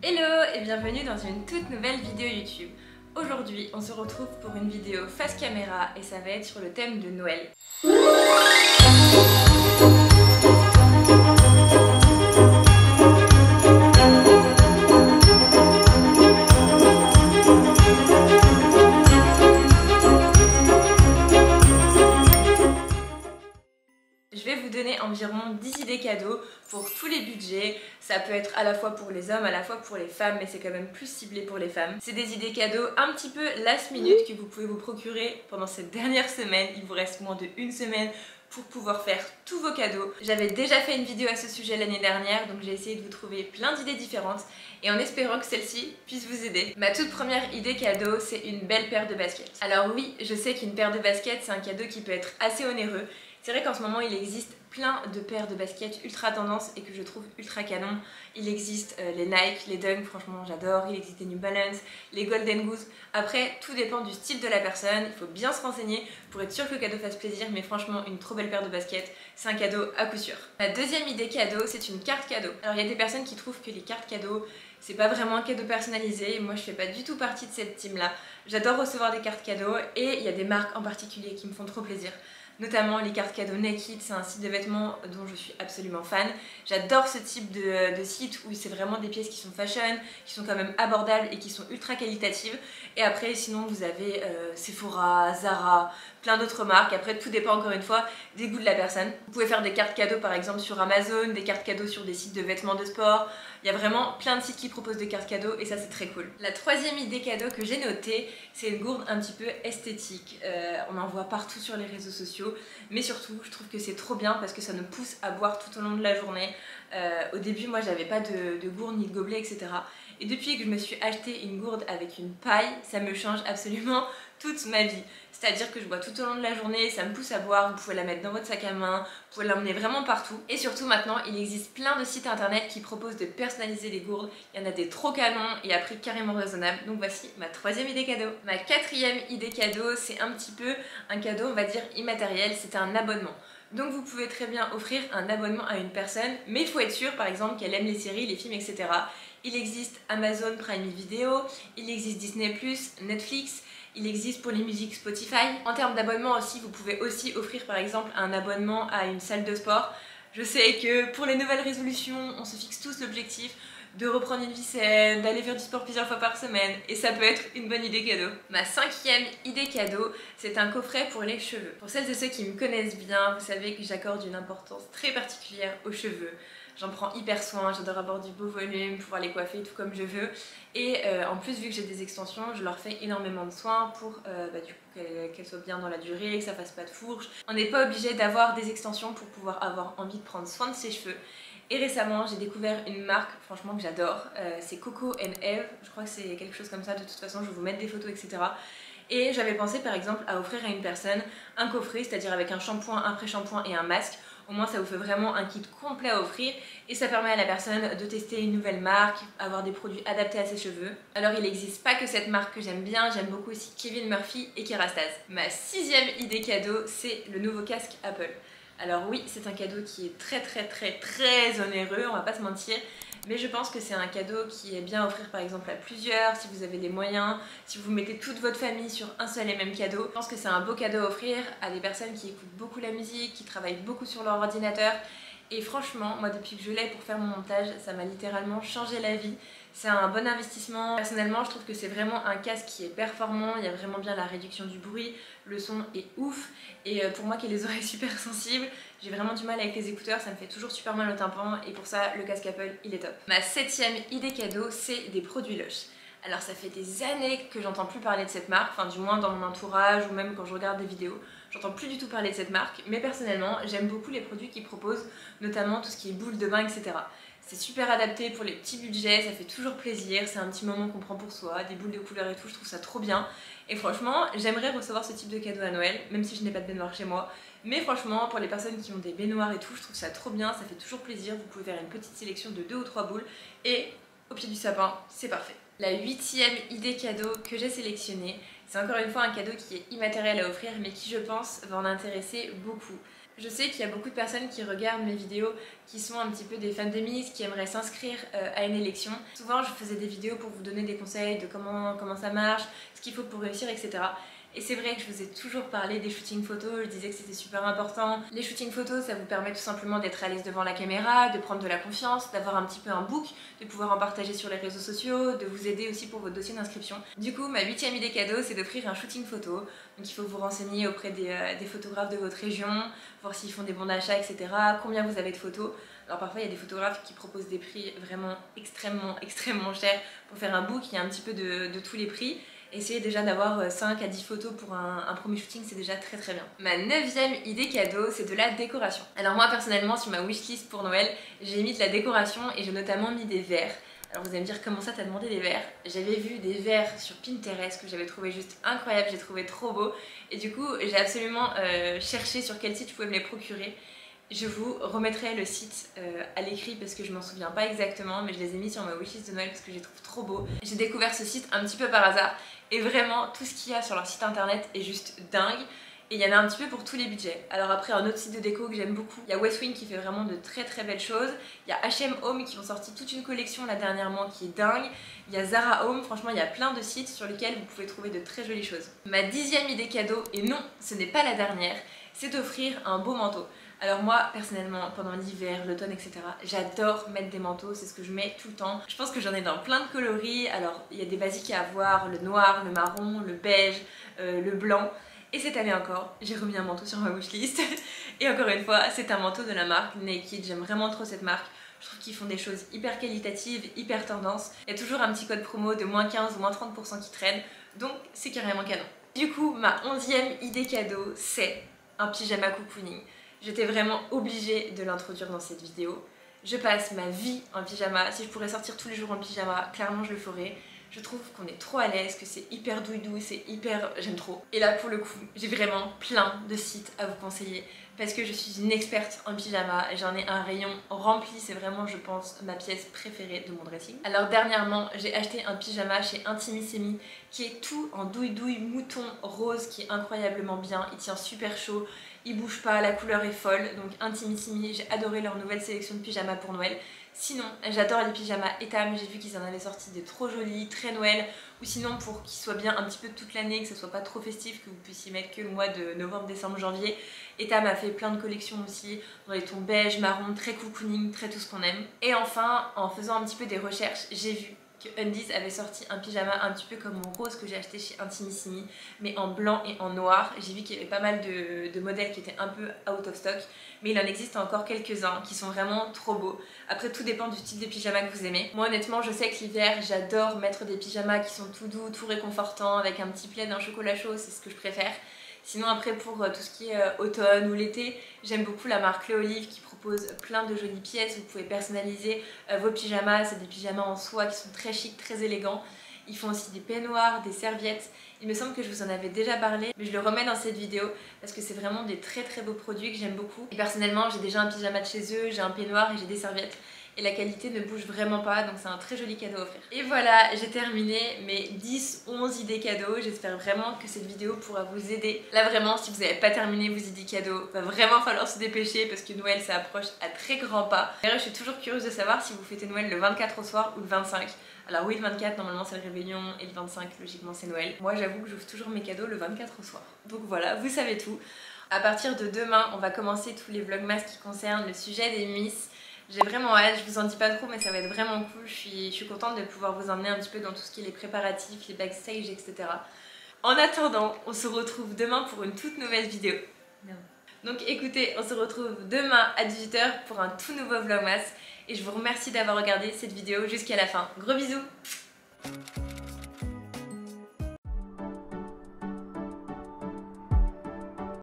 Hello et bienvenue dans une toute nouvelle vidéo YouTube. Aujourd'hui, on se retrouve pour une vidéo face caméra et ça va être sur le thème de Noël. Je vais vous donner environ 10 idées cadeaux pour tous les budgets. Ça peut être à la fois pour les hommes, à la fois pour les femmes, mais c'est quand même plus ciblé pour les femmes. C'est des idées cadeaux un petit peu last minute que vous pouvez vous procurer pendant cette dernière semaine. Il vous reste moins de une semaine pour pouvoir faire tous vos cadeaux. J'avais déjà fait une vidéo à ce sujet l'année dernière, donc j'ai essayé de vous trouver plein d'idées différentes et en espérant que celle-ci puisse vous aider. Ma toute première idée cadeau, c'est une belle paire de baskets. Alors oui, je sais qu'une paire de baskets, c'est un cadeau qui peut être assez onéreux. C'est vrai qu'en ce moment il existe plein de paires de baskets ultra tendance et que je trouve ultra canon. Il existe les Nike, les Dunk, franchement j'adore, il existe les New Balance, les Golden Goose. Après tout dépend du style de la personne, il faut bien se renseigner pour être sûr que le cadeau fasse plaisir, mais franchement une trop belle paire de baskets, c'est un cadeau à coup sûr. Ma deuxième idée cadeau, c'est une carte cadeau. Alors il y a des personnes qui trouvent que les cartes cadeaux c'est pas vraiment un cadeau personnalisé, moi je fais pas du tout partie de cette team là. J'adore recevoir des cartes cadeaux et il y a des marques en particulier qui me font trop plaisir. Notamment les cartes cadeaux Naked, c'est un site de vêtements dont je suis absolument fan. J'adore ce type de site où c'est vraiment des pièces qui sont fashion, qui sont quand même abordables et qui sont ultra qualitatives. Et après sinon vous avez Sephora, Zara, plein d'autres marques. Après tout dépend encore une fois des goûts de la personne. Vous pouvez faire des cartes cadeaux par exemple sur Amazon, des cartes cadeaux sur des sites de vêtements de sport. Il y a vraiment plein de sites qui proposent des cartes cadeaux et ça c'est très cool. La troisième idée cadeau que j'ai notée, c'est une gourde un petit peu esthétique. On en voit partout sur les réseaux sociaux, mais surtout je trouve que c'est trop bien parce que ça nous pousse à boire tout au long de la journée. Au début moi j'avais pas de gourde ni de gobelet etc. Et depuis que je me suis acheté une gourde avec une paille, ça me change absolument toute ma vie. C'est-à-dire que je bois tout au long de la journée, ça me pousse à boire, vous pouvez la mettre dans votre sac à main, vous pouvez l'emmener vraiment partout. Et surtout maintenant, il existe plein de sites internet qui proposent de personnaliser les gourdes. Il y en a des trop canons et à prix carrément raisonnable. Donc voici ma troisième idée cadeau. Ma quatrième idée cadeau, c'est un petit peu un cadeau, on va dire immatériel, c'est un abonnement. Donc vous pouvez très bien offrir un abonnement à une personne, mais il faut être sûr par exemple qu'elle aime les séries, les films, etc. Il existe Amazon Prime Video, il existe Disney+, Netflix, il existe pour les musiques Spotify. En termes d'abonnement aussi, vous pouvez aussi offrir par exemple un abonnement à une salle de sport. Je sais que pour les nouvelles résolutions, on se fixe tous l'objectif de reprendre une vie saine, d'aller faire du sport plusieurs fois par semaine et ça peut être une bonne idée cadeau. Ma cinquième idée cadeau, c'est un coffret pour les cheveux. Pour celles et ceux qui me connaissent bien, vous savez que j'accorde une importance très particulière aux cheveux. J'en prends hyper soin, j'adore avoir du beau volume, pouvoir les coiffer tout comme je veux. Et en plus, vu que j'ai des extensions, je leur fais énormément de soins pour du coup qu'elles soient bien dans la durée, que ça fasse pas de fourche. On n'est pas obligé d'avoir des extensions pour pouvoir avoir envie de prendre soin de ses cheveux. Et récemment, j'ai découvert une marque, franchement, que j'adore. C'est Coco & Eve, je crois que c'est quelque chose comme ça. De toute façon, je vais vous mettre des photos, etc. Et j'avais pensé par exemple à offrir à une personne un coffret, c'est-à-dire avec un shampoing, un pré-shampoing et un masque. Au moins ça vous fait vraiment un kit complet à offrir et ça permet à la personne de tester une nouvelle marque, avoir des produits adaptés à ses cheveux. Alors il n'existe pas que cette marque que j'aime bien, j'aime beaucoup aussi Kevin Murphy et Kerastase. Ma sixième idée cadeau, c'est le nouveau casque Apple. Alors oui, c'est un cadeau qui est très onéreux, on va pas se mentir. Mais je pense que c'est un cadeau qui est bien à offrir par exemple à plusieurs, si vous avez les moyens, si vous mettez toute votre famille sur un seul et même cadeau. Je pense que c'est un beau cadeau à offrir à des personnes qui écoutent beaucoup la musique, qui travaillent beaucoup sur leur ordinateur. Et franchement, moi depuis que je l'ai pour faire mon montage, ça m'a littéralement changé la vie. C'est un bon investissement. Personnellement, je trouve que c'est vraiment un casque qui est performant, il y a vraiment bien la réduction du bruit, le son est ouf. Et pour moi qui ai les oreilles super sensibles, j'ai vraiment du mal avec les écouteurs, ça me fait toujours super mal au tympan et pour ça, le casque Apple, il est top. Ma septième idée cadeau, c'est des produits Lush. Alors ça fait des années que j'entends plus parler de cette marque, enfin du moins dans mon entourage ou même quand je regarde des vidéos, j'entends plus du tout parler de cette marque, mais personnellement j'aime beaucoup les produits qu'ils proposent, notamment tout ce qui est boules de bain, etc. C'est super adapté pour les petits budgets, ça fait toujours plaisir, c'est un petit moment qu'on prend pour soi, des boules de couleur et tout, je trouve ça trop bien. Et franchement, j'aimerais recevoir ce type de cadeau à Noël, même si je n'ai pas de baignoire chez moi. Mais franchement, pour les personnes qui ont des baignoires et tout, je trouve ça trop bien, ça fait toujours plaisir, vous pouvez faire une petite sélection de 2 ou 3 boules et au pied du sapin, c'est parfait. La huitième idée cadeau que j'ai sélectionnée, c'est encore une fois un cadeau qui est immatériel à offrir mais qui je pense va en intéresser beaucoup. Je sais qu'il y a beaucoup de personnes qui regardent mes vidéos qui sont un petit peu des fans de Miss, qui aimeraient s'inscrire à une élection. Souvent je faisais des vidéos pour vous donner des conseils de comment ça marche, ce qu'il faut pour réussir, etc. Et c'est vrai que je vous ai toujours parlé des shootings photos, je disais que c'était super important. Les shootings photos, ça vous permet tout simplement d'être à l'aise devant la caméra, de prendre de la confiance, d'avoir un petit peu un book, de pouvoir en partager sur les réseaux sociaux, de vous aider aussi pour votre dossier d'inscription. Du coup, ma 8e idée cadeau, c'est d'offrir un shooting photo. Donc il faut vous renseigner auprès des photographes de votre région, voir s'ils font des bons d'achat, etc. Combien vous avez de photos. Alors parfois il y a des photographes qui proposent des prix vraiment extrêmement chers pour faire un book, il y a un petit peu de tous les prix. Essayez déjà d'avoir 5 à 10 photos pour un premier shooting, c'est déjà très bien. Ma 9e idée cadeau, c'est de la décoration. Alors moi personnellement, sur ma wishlist pour Noël, j'ai mis de la décoration et j'ai notamment mis des verres. Alors vous allez me dire, comment ça t'as demandé des verres? J'avais vu des verres sur Pinterest que j'avais trouvé juste incroyables, j'ai trouvé trop beau. Et du coup, j'ai absolument cherché sur quel site je pouvais me les procurer. Je vous remettrai le site à l'écrit parce que je m'en souviens pas exactement, mais je les ai mis sur ma wishlist de Noël parce que je les trouve trop beaux. J'ai découvert ce site un petit peu par hasard et vraiment tout ce qu'il y a sur leur site internet est juste dingue. Et il y en a un petit peu pour tous les budgets. Alors après, un autre site de déco que j'aime beaucoup, il y a Westwing qui fait vraiment de très belles choses. Il y a H&M Home qui ont sorti toute une collection là dernièrement qui est dingue. Il y a Zara Home, franchement il y a plein de sites sur lesquels vous pouvez trouver de très jolies choses. Ma 10e idée cadeau, et non, ce n'est pas la dernière, c'est d'offrir un beau manteau. Alors moi, personnellement, pendant l'hiver, l'automne, etc., j'adore mettre des manteaux, c'est ce que je mets tout le temps. Je pense que j'en ai dans plein de coloris, alors il y a des basiques à avoir, le noir, le marron, le beige, le blanc. Et cette année encore, j'ai remis un manteau sur ma wishlist. Et encore une fois, c'est un manteau de la marque Naked, j'aime vraiment trop cette marque. Je trouve qu'ils font des choses hyper qualitatives, hyper tendance. Il y a toujours un petit code promo de -15 ou -30% qui traîne, donc c'est carrément canon. Du coup, ma 11e idée cadeau, c'est un pyjama cocooning. J'étais vraiment obligée de l'introduire dans cette vidéo. Je passe ma vie en pyjama. Si je pourrais sortir tous les jours en pyjama, clairement je le ferais. Je trouve qu'on est trop à l'aise, que c'est hyper doudou, c'est hyper... j'aime trop. Et là pour le coup, j'ai vraiment plein de sites à vous conseiller parce que je suis une experte en pyjama. J'en ai un rayon rempli, c'est vraiment, je pense, ma pièce préférée de mon dressing. Alors dernièrement, j'ai acheté un pyjama chez Intimissimi qui est tout en douille-douille mouton rose qui est incroyablement bien. Il tient super chaud. Il bouge pas, la couleur est folle, donc Intimissimi, j'ai adoré leur nouvelle sélection de pyjamas pour Noël. Sinon, j'adore les pyjamas Etam, j'ai vu qu'ils en avaient sorti des trop jolis, très Noël, ou sinon pour qu'ils soient bien un petit peu toute l'année, que ce soit pas trop festif, que vous puissiez mettre que le mois de novembre, décembre, janvier. Etam a fait plein de collections aussi, dans les tons beige, marron, très cocooning, très tout ce qu'on aime. Et enfin, en faisant un petit peu des recherches, j'ai vu que Undies avait sorti un pyjama un petit peu comme mon rose que j'ai acheté chez Intimissimi, mais en blanc et en noir. J'ai vu qu'il y avait pas mal de modèles qui étaient un peu out of stock, mais il en existe encore quelques-uns qui sont vraiment trop beaux. Après, tout dépend du type de pyjama que vous aimez. Moi honnêtement, je sais que l'hiver, j'adore mettre des pyjamas qui sont tout doux, tout réconfortants, avec un petit plaid, un chocolat chaud, c'est ce que je préfère. Sinon après pour tout ce qui est automne ou l'été, j'aime beaucoup la marque Le Olive qui propose plein de jolies pièces. Vous pouvez personnaliser vos pyjamas, c'est des pyjamas en soie qui sont très chics, très élégants. Ils font aussi des peignoirs, des serviettes. Il me semble que je vous en avais déjà parlé, mais je le remets dans cette vidéo parce que c'est vraiment des très beaux produits que j'aime beaucoup. Et personnellement, j'ai déjà un pyjama de chez eux, j'ai un peignoir et j'ai des serviettes. Et la qualité ne bouge vraiment pas, donc c'est un très joli cadeau à offrir. Et voilà, j'ai terminé mes 10-11 idées cadeaux. J'espère vraiment que cette vidéo pourra vous aider. Là vraiment, si vous n'avez pas terminé vos idées cadeaux, va vraiment falloir se dépêcher parce que Noël ça approche à très grands pas. D'ailleurs, je suis toujours curieuse de savoir si vous fêtez Noël le 24 au soir ou le 25. Alors oui, le 24 normalement c'est le réveillon et le 25 logiquement c'est Noël. Moi j'avoue que j'ouvre toujours mes cadeaux le 24 au soir. Donc voilà, vous savez tout. À partir de demain, on va commencer tous les vlogmas qui concernent le sujet des Miss. J'ai vraiment hâte, je vous en dis pas trop mais ça va être vraiment cool. Je suis contente de pouvoir vous emmener un petit peu dans tout ce qui est les préparatifs, les backstage, etc. En attendant, on se retrouve demain pour une toute nouvelle vidéo. Donc écoutez, on se retrouve demain à 18 h pour un tout nouveau vlogmas. Et je vous remercie d'avoir regardé cette vidéo jusqu'à la fin. Gros bisous!